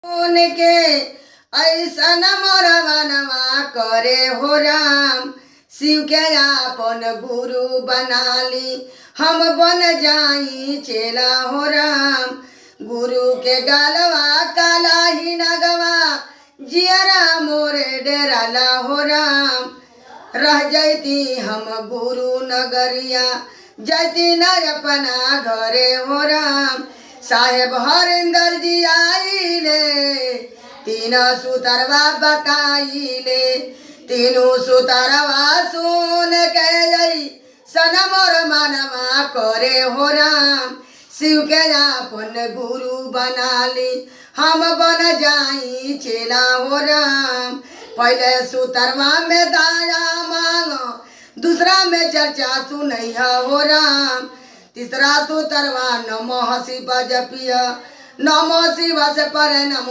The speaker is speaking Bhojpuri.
उनके ऐसा मोरवनवा करे हो राम। शिव के आपन गुरु बना ली हम बन जाई चेला हो राम। गुरु के गालवा काला ही नगवा जियरा मोरे डेराला हो राम। रह जैती हम गुरु नगरिया जैती न अपना घरे हो राम। साहेब हरिंदर जी आइले तीन सुतरवा बताइले। तीनों सुतरवा सुन के जई सनमोर मनवा करे हो राम। शिव के आपन गुरु बना ली हम बन जाई चेला हो राम। पहले सुतरवा में दाया मांगो दूसरा में चर्चा तू नहीं हो राम। तीसरा तू तरवा नमः शिव जपिया नमः शिव से पर नमः